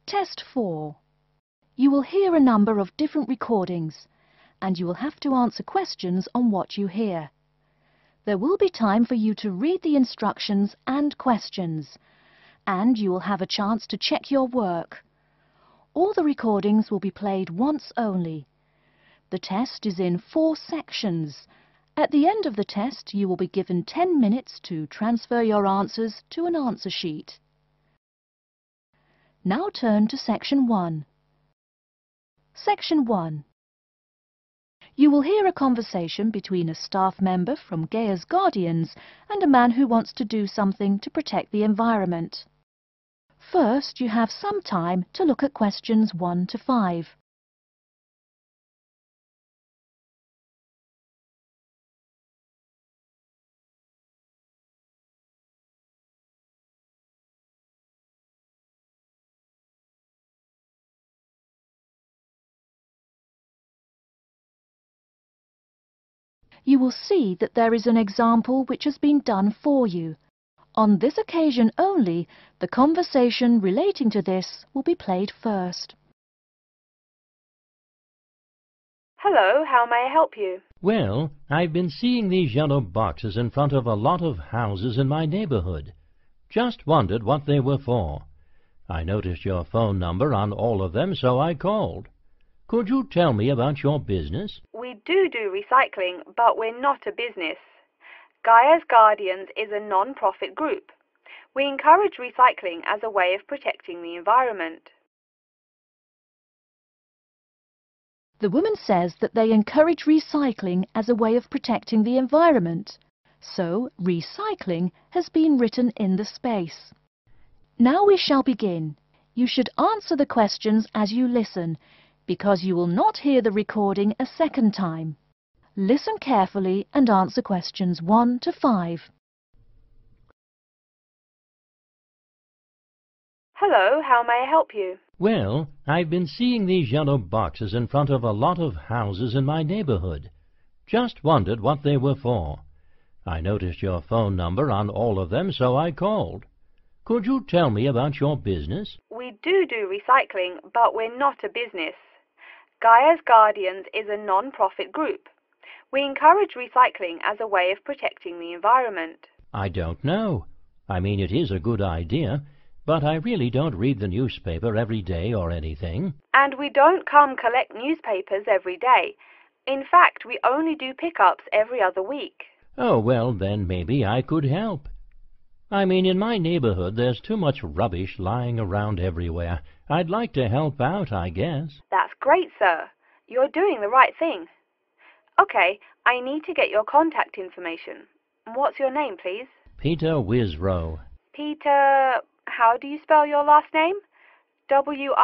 Test 4. You will hear a number of different recordings, and you will have to answer questions on what you hear. There will be time for you to read the instructions and questions, and you will have a chance to check your work. All the recordings will be played once only. The test is in 4 sections. At the end of the test, you will be given 10 minutes to transfer your answers to an answer sheet. Now turn to Section 1. Section 1. You will hear a conversation between a staff member from Gaia's Guardians and a man who wants to do something to protect the environment. First, you have some time to look at questions 1 to 5. You will see that there is an example which has been done for you. On this occasion only, the conversation relating to this will be played first. Hello, how may I help you? Well, I've been seeing these yellow boxes in front of a lot of houses in my neighborhood. Just wondered what they were for. I noticed your phone number on all of them, so I called. Could you tell me about your business? We do recycling, but we're not a business. Gaia's Guardians is a non-profit group. We encourage recycling as a way of protecting the environment. The woman says that they encourage recycling as a way of protecting the environment. So, recycling has been written in the space. Now we shall begin. You should answer the questions as you listen, because you will not hear the recording a second time. Listen carefully and answer questions 1 to 5. Hello, how may I help you? Well, I've been seeing these yellow boxes in front of a lot of houses in my neighborhood. Just wondered what they were for. I noticed your phone number on all of them, so I called. Could you tell me about your business? We do recycling, but we're not a business. Gaia's Guardians is a non-profit group. We encourage recycling as a way of protecting the environment. I don't know. I mean, it is a good idea, but I really don't read the newspaper every day or anything. And we don't come collect newspapers every day. In fact, we only do pickups every other week. Oh, well, then maybe I could help. I mean, in my neighborhood, there's too much rubbish lying around everywhere. I'd like to help out, I guess. That's great, sir. You're doing the right thing. Okay, I need to get your contact information. What's your name, please? Peter Wisrow. Peter, how do you spell your last name? W-I-S-R-O-W?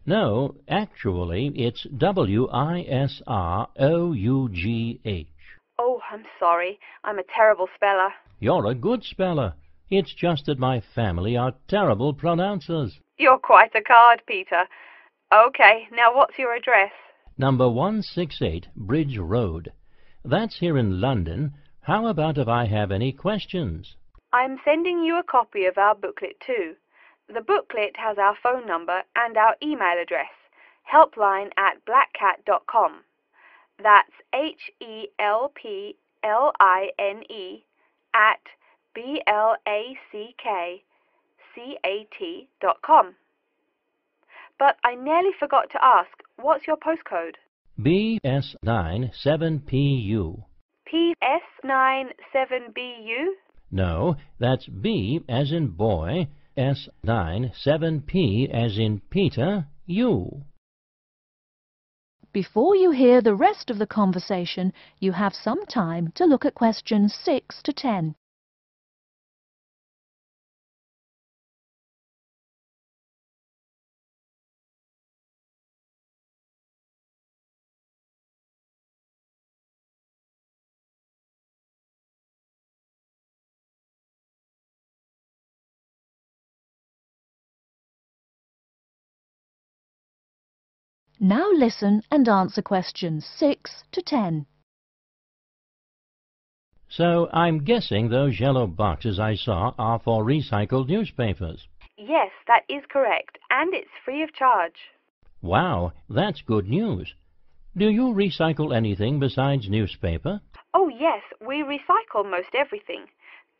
No, actually, it's W-I-S-R-O-U-G-H. Oh, I'm sorry. I'm a terrible speller. You're a good speller. It's just that my family are terrible pronouncers. You're quite a card, Peter. Okay, now what's your address? Number 168 Bridge Road. That's here in London. How about if I have any questions? I'm sending you a copy of our booklet too. The booklet has our phone number and our email address, helpline@blackcat.com. That's HELPLINE at BLACKCAT.com. But I nearly forgot to ask, what's your postcode? BS9 7PU. PS97BU? No, that's B as in boy, S9 7P as in Peter, U. Before you hear the rest of the conversation, you have some time to look at questions 6 to 10. Now listen and answer questions 6 to 10. So I'm guessing those yellow boxes I saw are for recycled newspapers. Yes, that is correct, and it's free of charge. Wow, that's good news. Do you recycle anything besides newspaper? Oh yes, we recycle most everything.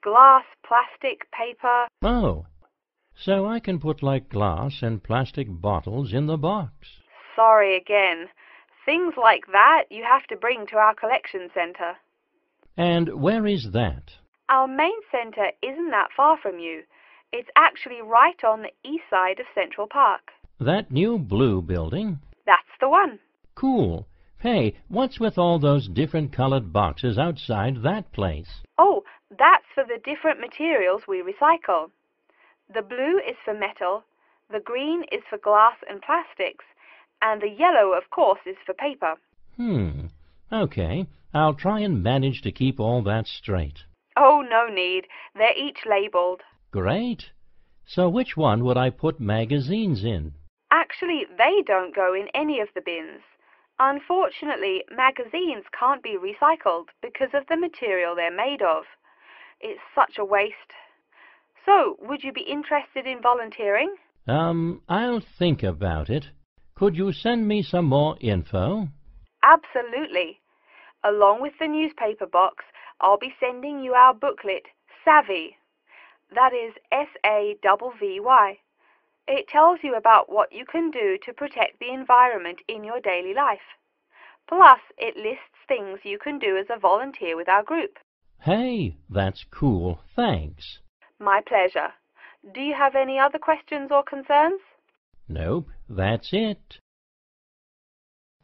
Glass, plastic, paper. Oh, so I can put like glass and plastic bottles in the box. Sorry again. Things like that you have to bring to our collection centre. And where is that? Our main centre isn't that far from you. It's actually right on the east side of Central Park. That new blue building? That's the one. Cool. Hey, what's with all those different colored boxes outside that place? Oh, that's for the different materials we recycle. The blue is for metal, the green is for glass and plastics, and the yellow, of course, is for paper. Okay. I'll try and manage to keep all that straight. Oh, no need. They're each labelled. Great. So which one would I put magazines in? Actually, they don't go in any of the bins. Unfortunately, magazines can't be recycled because of the material they're made of. It's such a waste. So, would you be interested in volunteering? I'll think about it. Could you send me some more info? Absolutely. Along with the newspaper box, I'll be sending you our booklet, Savvy. That is SAVVY. It tells you about what you can do to protect the environment in your daily life. Plus, it lists things you can do as a volunteer with our group. Hey, that's cool. Thanks. My pleasure. Do you have any other questions or concerns? Nope, that's it.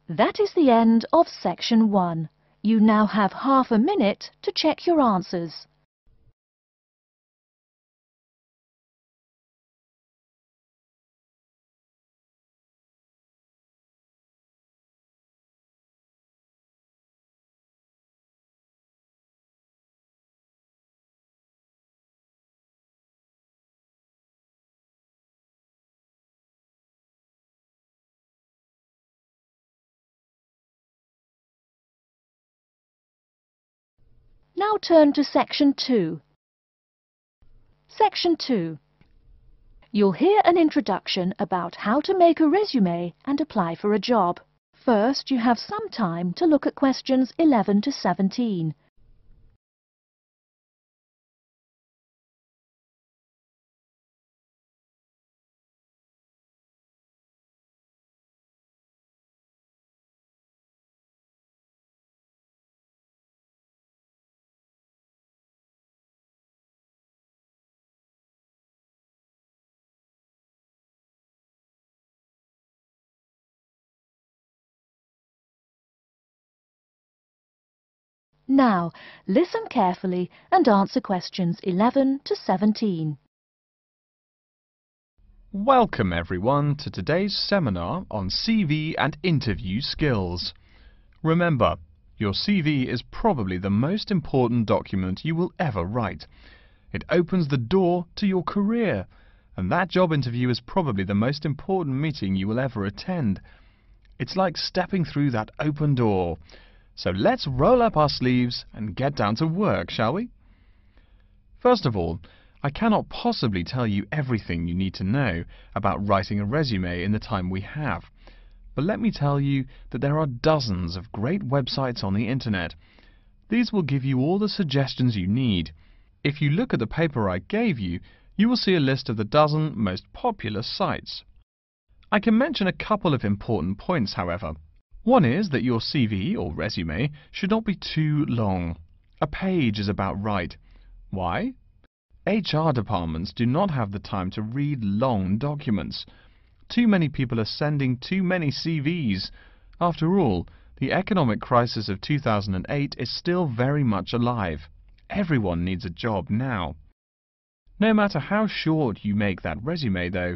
That is the end of Section 1. You now have half a minute to check your answers. Now turn to Section 2. Section 2. You'll hear an introduction about how to make a resume and apply for a job. First, you have some time to look at questions 11 to 17. Now, listen carefully and answer questions 11 to 17. Welcome everyone to today's seminar on CV and interview skills. Remember, your CV is probably the most important document you will ever write. It opens the door to your career, and that job interview is probably the most important meeting you will ever attend. It's like stepping through that open door. So let's roll up our sleeves and get down to work, shall we? First of all, I cannot possibly tell you everything you need to know about writing a resume in the time we have. But let me tell you that there are dozens of great websites on the internet. These will give you all the suggestions you need. If you look at the paper I gave you, you will see a list of the dozen most popular sites. I can mention a couple of important points, however. One is that your CV or resume should not be too long. A page is about right. Why? HR departments do not have the time to read long documents. Too many people are sending too many CVs. After all, the economic crisis of 2008 is still very much alive. Everyone needs a job now. No matter how short you make that resume, though,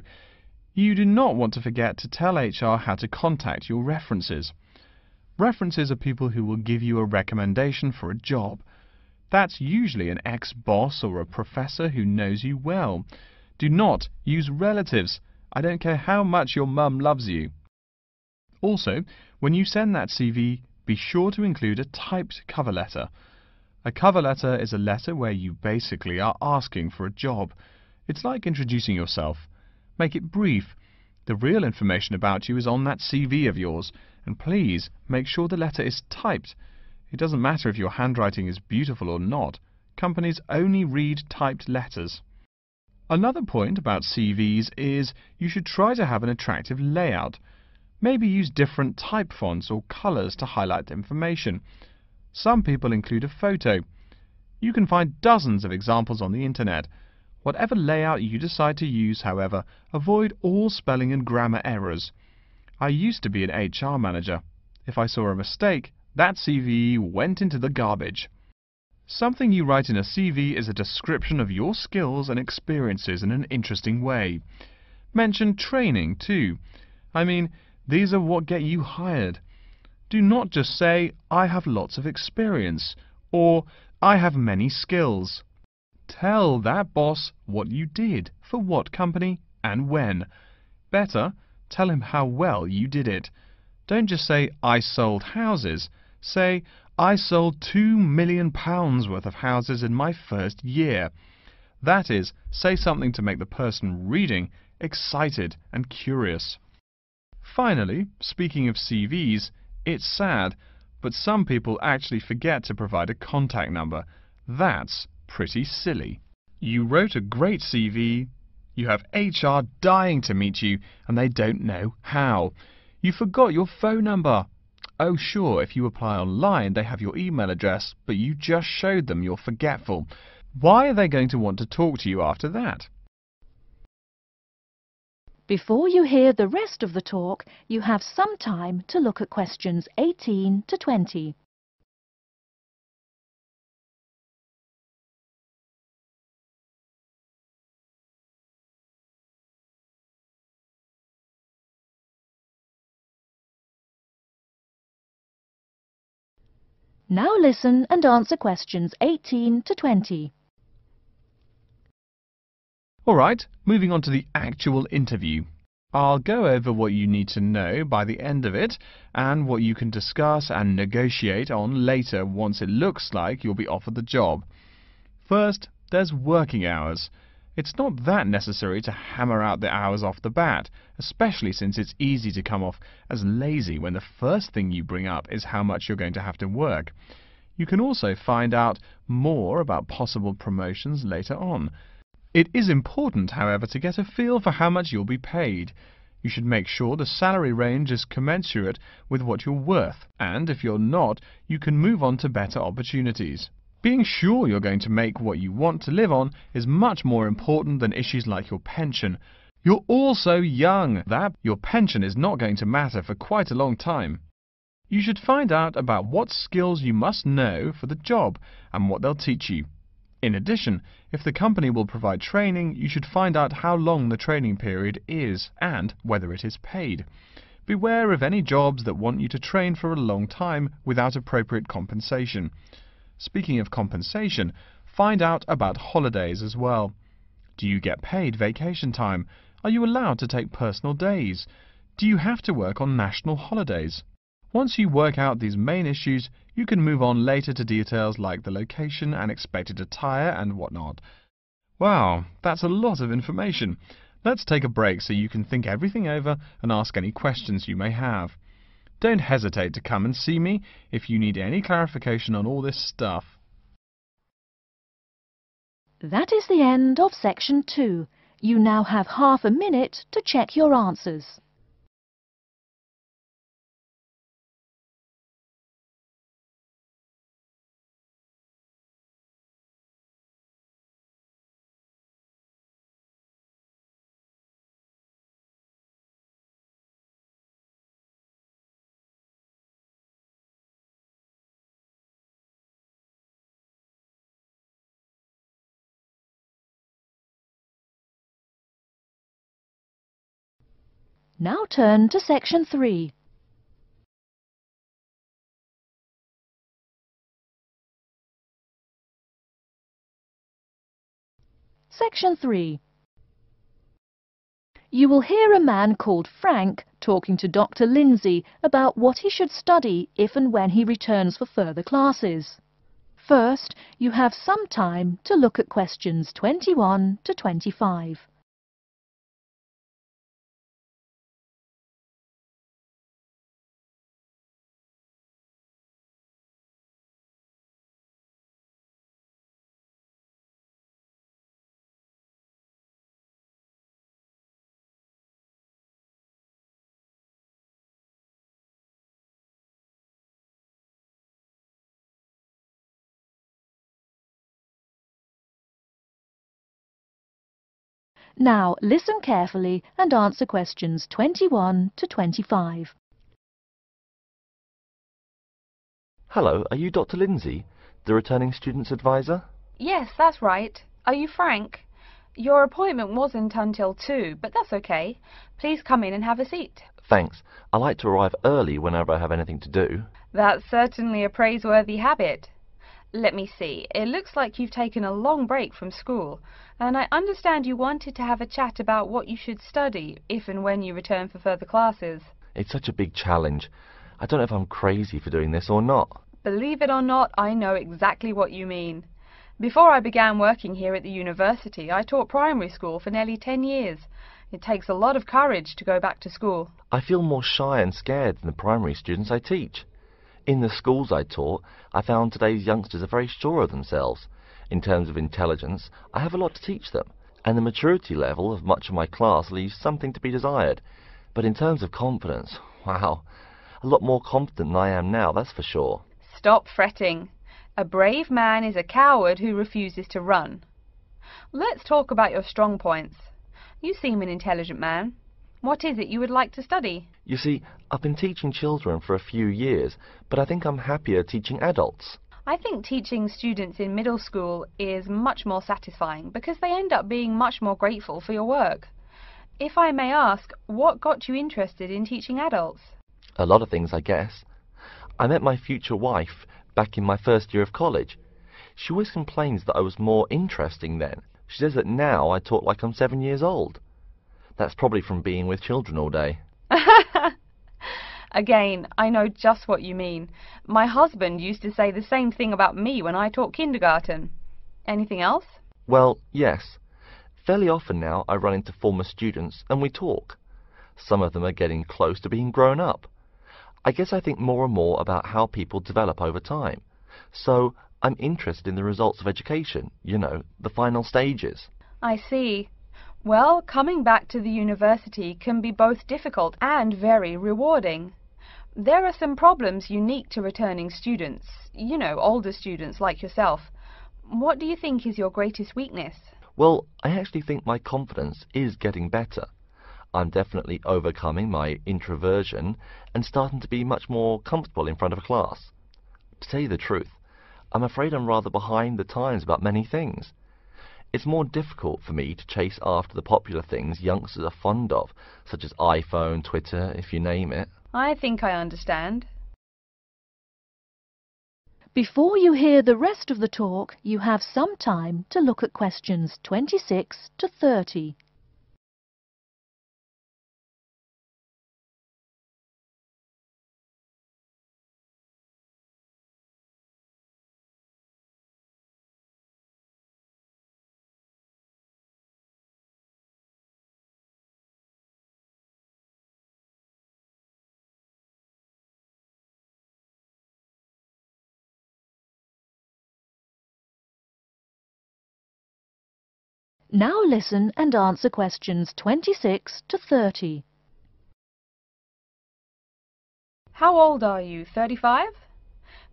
you do not want to forget to tell HR how to contact your references. References are people who will give you a recommendation for a job. That's usually an ex-boss or a professor who knows you well. Do not use relatives. I don't care how much your mum loves you. Also, when you send that CV, be sure to include a typed cover letter. A cover letter is a letter where you basically are asking for a job. It's like introducing yourself. Make it brief. The real information about you is on that CV of yours, and please make sure the letter is typed. It doesn't matter if your handwriting is beautiful or not. Companies only read typed letters. Another point about CVs is you should try to have an attractive layout. Maybe use different type fonts or colors to highlight information. Some people include a photo. You can find dozens of examples on the internet. Whatever layout you decide to use, however, avoid all spelling and grammar errors. I used to be an HR manager. If I saw a mistake, that CV went into the garbage. Something you write in a CV is a description of your skills and experiences in an interesting way. Mention training too. I mean, these are what get you hired. Do not just say, I have lots of experience, or I have many skills. Tell that boss what you did, for what company, and when. Better, tell him how well you did it. Don't just say, I sold houses. Say, I sold £2 million worth of houses in my first year. That is, say something to make the person reading excited and curious. Finally, speaking of CVs, it's sad, but some people actually forget to provide a contact number. That's pretty silly. You wrote a great CV, you have HR dying to meet you, and they don't know how. You forgot your phone number. Oh sure, if you apply online they have your email address, but you just showed them you're forgetful. Why are they going to want to talk to you after that? Before you hear the rest of the talk, you have some time to look at questions 18 to 20. Now listen and answer questions 18 to 20. Alright, moving on to the actual interview. I'll go over what you need to know by the end of it and what you can discuss and negotiate on later once it looks like you'll be offered the job. First, there's working hours. It's not that necessary to hammer out the hours off the bat, especially since it's easy to come off as lazy when the first thing you bring up is how much you're going to have to work. You can also find out more about possible promotions later on. It is important, however, to get a feel for how much you'll be paid. You should make sure the salary range is commensurate with what you're worth, and if you're not, you can move on to better opportunities. Being sure you're going to make what you want to live on is much more important than issues like your pension. You're all so young that your pension is not going to matter for quite a long time. You should find out about what skills you must know for the job and what they'll teach you. In addition, if the company will provide training, you should find out how long the training period is and whether it is paid. Beware of any jobs that want you to train for a long time without appropriate compensation. Speaking of compensation, find out about holidays as well. Do you get paid vacation time? Are you allowed to take personal days? Do you have to work on national holidays? Once you work out these main issues, you can move on later to details like the location and expected attire and whatnot. Wow, that's a lot of information. Let's take a break so you can think everything over and ask any questions you may have. Don't hesitate to come and see me if you need any clarification on all this stuff. That is the end of section 2. You now have half a minute to check your answers. Now turn to section 3. Section 3. You will hear a man called Frank talking to Dr. Lindsay about what he should study if and when he returns for further classes. First, you have some time to look at questions 21 to 25. Now listen carefully and answer questions 21 to 25. Hello, are you Dr. Lindsay, the returning students advisor? Yes, that's right. Are you Frank? Your appointment wasn't until 2, but that's okay. Please come in and have a seat. Thanks. I like to arrive early whenever I have anything to do. That's certainly a praiseworthy habit. Let me see. It looks like you've taken a long break from school, and I understand you wanted to have a chat about what you should study if and when you return for further classes. It's such a big challenge. I don't know if I'm crazy for doing this or not. Believe it or not, I know exactly what you mean. Before I began working here at the university, I taught primary school for nearly 10 years. It takes a lot of courage to go back to school. I feel more shy and scared than the primary students I teach. In the schools I taught, I found today's youngsters are very sure of themselves. In terms of intelligence, I have a lot to teach them, and the maturity level of much of my class leaves something to be desired. But in terms of confidence, wow, a lot more confident than I am now, that's for sure. Stop fretting. A brave man is a coward who refuses to run. Let's talk about your strong points. You seem an intelligent man. What is it you would like to study? You see, I've been teaching children for a few years, but I think I'm happier teaching adults. I think teaching students in middle school is much more satisfying because they end up being much more grateful for your work. If I may ask, what got you interested in teaching adults? A lot of things, I guess. I met my future wife back in my first year of college. She always complains that I was more interesting then. She says that now I talk like I'm 7 years old. That's probably from being with children all day. Again, I know just what you mean. My husband used to say the same thing about me when I taught kindergarten. Anything else? Well, yes. Fairly often now I run into former students and we talk. Some of them are getting close to being grown up. I guess I think more and more about how people develop over time. So I'm interested in the results of education, you know, the final stages. I see. Well, coming back to the university can be both difficult and very rewarding. There are some problems unique to returning students, you know, older students like yourself. What do you think is your greatest weakness? Well, I actually think my confidence is getting better. I'm definitely overcoming my introversion and starting to be much more comfortable in front of a class. To tell you the truth, I'm afraid I'm rather behind the times about many things. It's more difficult for me to chase after the popular things youngsters are fond of, such as iPhone, Twitter, if you name it. I think I understand. Before you hear the rest of the talk, you have some time to look at questions 26 to 30. Now listen and answer questions 26 to 30. How old are you? 35?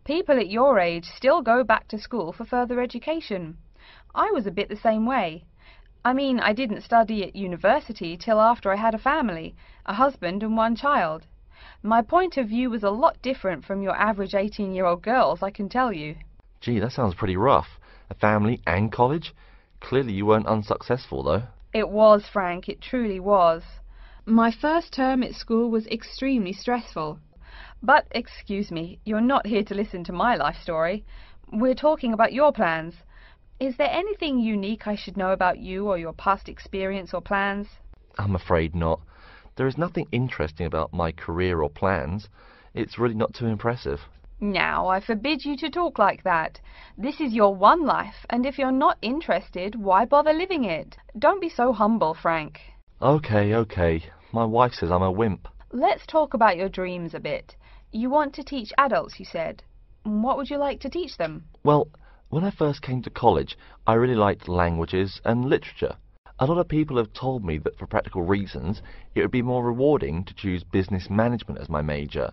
People at your age still go back to school for further education. I was a bit the same way. I mean, I didn't study at university till after I had a family, a husband and one child. My point of view was a lot different from your average 18-year-old girls, I can tell you. Gee, that sounds pretty rough. A family and college? Clearly you weren't unsuccessful, though. It was, Frank, it truly was. My first term at school was extremely stressful. But, excuse me, you're not here to listen to my life story. We're talking about your plans. Is there anything unique I should know about you or your past experience or plans? I'm afraid not. There is nothing interesting about my career or plans. It's really not too impressive. Now, I forbid you to talk like that. This is your one life, and if you're not interested, why bother living it? Don't be so humble, Frank. Okay. My wife says I'm a wimp. Let's talk about your dreams a bit. You want to teach adults, you said. What would you like to teach them? Well, when I first came to college, I really liked languages and literature. A lot of people have told me that for practical reasons, it would be more rewarding to choose business management as my major.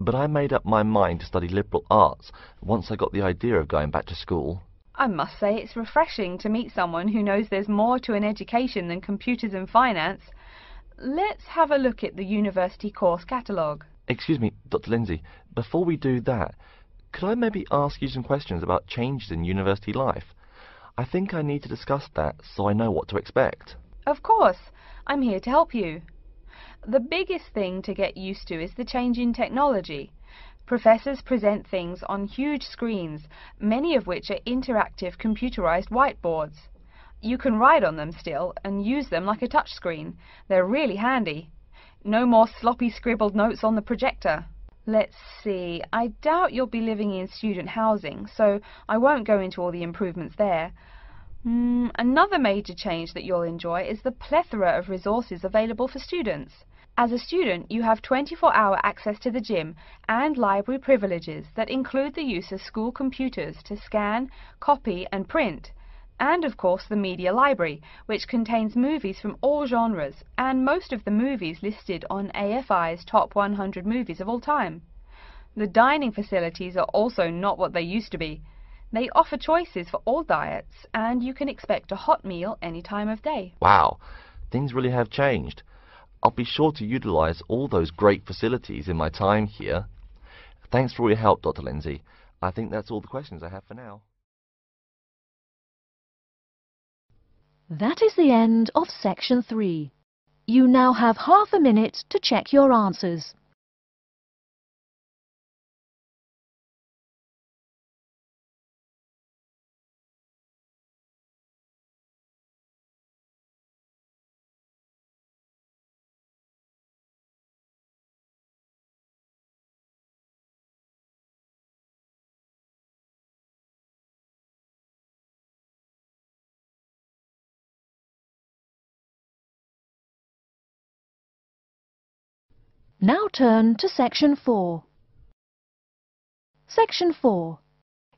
But I made up my mind to study liberal arts once I got the idea of going back to school. I must say it's refreshing to meet someone who knows there's more to an education than computers and finance. Let's have a look at the university course catalogue. Excuse me, Dr. Lindsay, before we do that, could I maybe ask you some questions about changes in university life? I think I need to discuss that so I know what to expect. Of course, I'm here to help you. The biggest thing to get used to is the change in technology. Professors present things on huge screens, many of which are interactive computerized whiteboards. You can write on them still and use them like a touchscreen. They're really handy. No more sloppy scribbled notes on the projector. Let's see, I doubt you'll be living in student housing, so I won't go into all the improvements there. Another major change that you'll enjoy is the plethora of resources available for students. As a student, you have 24-hour access to the gym and library privileges that include the use of school computers to scan, copy and print. And of course the media library, which contains movies from all genres and most of the movies listed on AFI's top 100 movies of all time. The dining facilities are also not what they used to be. They offer choices for all diets and you can expect a hot meal any time of day. Wow, things really have changed. I'll be sure to utilize all those great facilities in my time here. Thanks for all your help, Dr. Lindsay. I think that's all the questions I have for now. That is the end of section 3. You now have half a minute to check your answers. Now turn to section 4. Section 4.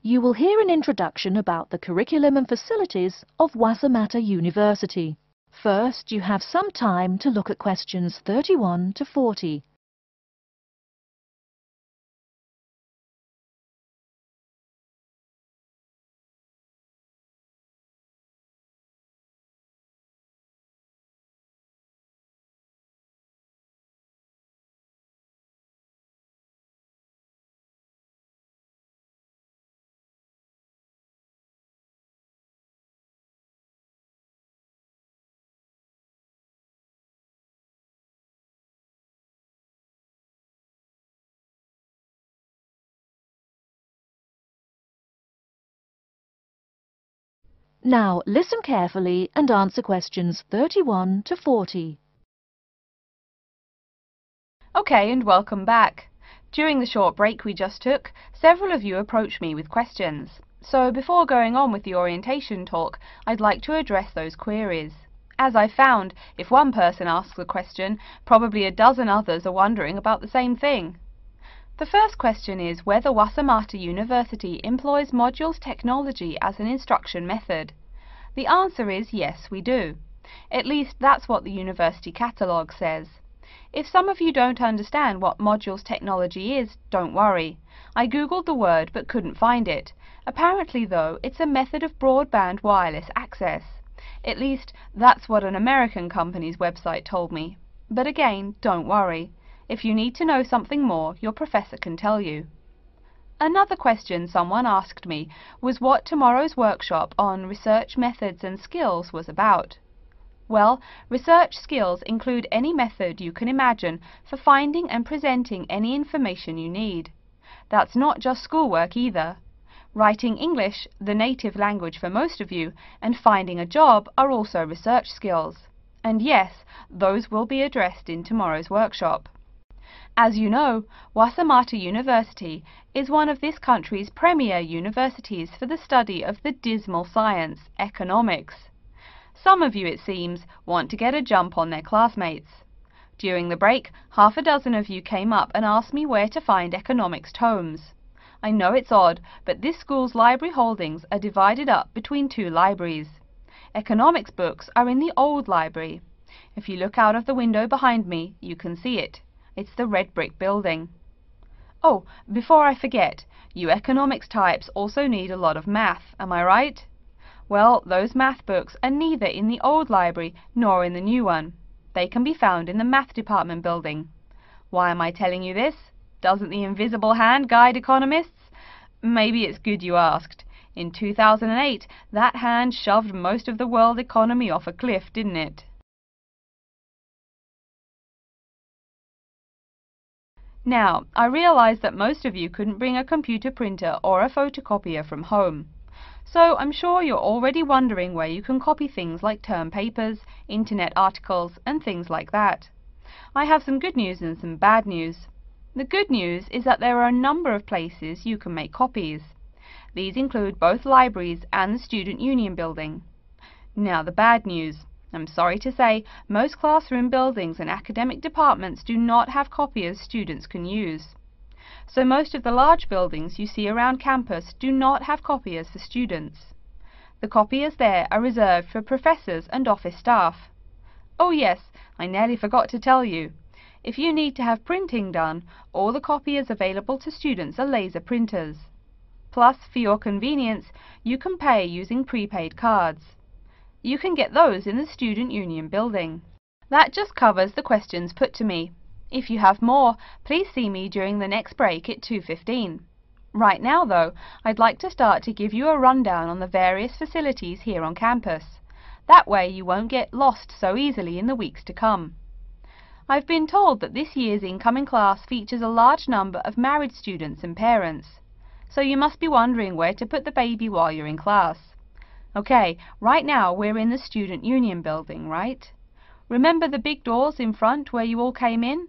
You will hear an introduction about the curriculum and facilities of Wassamata University. First, you have some time to look at questions 31 to 40. Now listen carefully and answer questions 31 to 40. Okay, and welcome back. During the short break we just took, several of you approached me with questions. So before going on with the orientation talk, I'd like to address those queries. As I found, if one person asks a question, probably a dozen others are wondering about the same thing. The first question is whether Wassamata University employs modules technology as an instruction method. The answer is yes, we do. At least that's what the university catalogue says. If some of you don't understand what modules technology is, don't worry. I googled the word but couldn't find it. Apparently though, it's a method of broadband wireless access. At least that's what an American company's website told me. But again, don't worry. If you need to know something more, your professor can tell you. Another question someone asked me was what tomorrow's workshop on research methods and skills was about. Well, research skills include any method you can imagine for finding and presenting any information you need. That's not just schoolwork either. Writing English, the native language for most of you, and finding a job are also research skills. And yes, those will be addressed in tomorrow's workshop. As you know, Wasamata University is one of this country's premier universities for the study of the dismal science, economics. Some of you, it seems, want to get a jump on their classmates. During the break, half a dozen of you came up and asked me where to find economics tomes. I know it's odd, but this school's library holdings are divided up between two libraries. Economics books are in the old library. If you look out of the window behind me, you can see it. It's the red brick building. Oh, before I forget, you economics types also need a lot of math, am I right? Well, those math books are neither in the old library nor in the new one. They can be found in the math department building. Why am I telling you this? Doesn't the invisible hand guide economists? Maybe it's good you asked. In 2008, that hand shoved most of the world economy off a cliff, didn't it? Now, I realize that most of you couldn't bring a computer printer or a photocopier from home. So I'm sure you're already wondering where you can copy things like term papers, internet articles, and things like that. I have some good news and some bad news. The good news is that there are a number of places you can make copies. These include both libraries and the Student Union building. Now the bad news. I'm sorry to say, most classroom buildings and academic departments do not have copiers students can use. So most of the large buildings you see around campus do not have copiers for students. The copiers there are reserved for professors and office staff. Oh yes, I nearly forgot to tell you. If you need to have printing done, all the copiers available to students are laser printers. Plus, for your convenience, you can pay using prepaid cards. You can get those in the Student Union building. That just covers the questions put to me. If you have more, please see me during the next break at 2:15. Right now, though, I'd like to start to give you a rundown on the various facilities here on campus. That way you won't get lost so easily in the weeks to come. I've been told that this year's incoming class features a large number of married students and parents. So you must be wondering where to put the baby while you're in class. Okay, right now we're in the Student Union building, right? Remember the big doors in front where you all came in?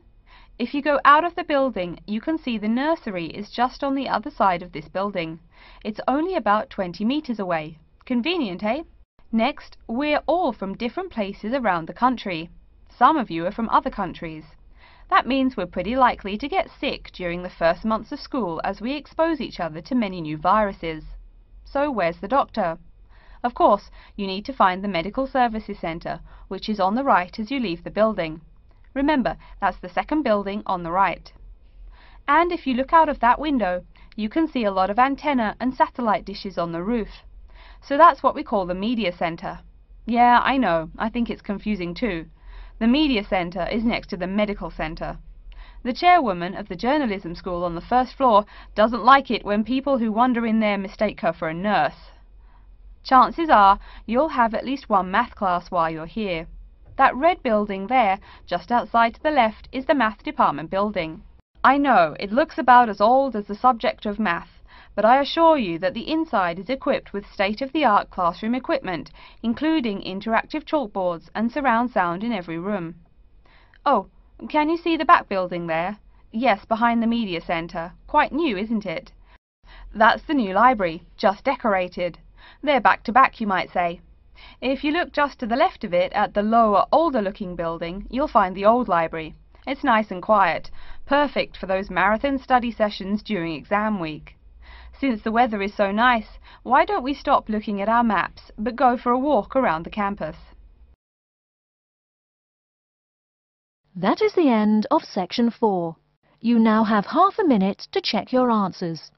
If you go out of the building, you can see the nursery is just on the other side of this building. It's only about 20 meters away. Convenient, eh? Next, we're all from different places around the country. Some of you are from other countries. That means we're pretty likely to get sick during the first months of school as we expose each other to many new viruses. So where's the doctor? Of course, you need to find the Medical Services Centre, which is on the right as you leave the building. Remember, that's the second building on the right. And if you look out of that window, you can see a lot of antenna and satellite dishes on the roof. So that's what we call the Media Centre. Yeah, I know, I think it's confusing too. The Media Centre is next to the Medical Centre. The chairwoman of the journalism school on the first floor doesn't like it when people who wander in there mistake her for a nurse. Chances are you'll have at least one math class while you're here. That red building there, just outside to the left, is the math department building. I know, it looks about as old as the subject of math, but I assure you that the inside is equipped with state-of-the-art classroom equipment, including interactive chalkboards and surround sound in every room. Oh, can you see the back building there? Yes, behind the Media Centre. Quite new, isn't it? That's the new library, just decorated. They're back to back, you might say. If you look just to the left of it at the lower, older-looking building, you'll find the old library. It's nice and quiet, perfect for those marathon study sessions during exam week. Since the weather is so nice, why don't we stop looking at our maps, but go for a walk around the campus? That is the end of Section 4. You now have half a minute to check your answers.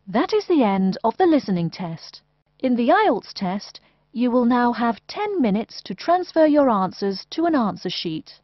That is the end of the listening test. In the IELTS test, you will now have 10 minutes to transfer your answers to an answer sheet.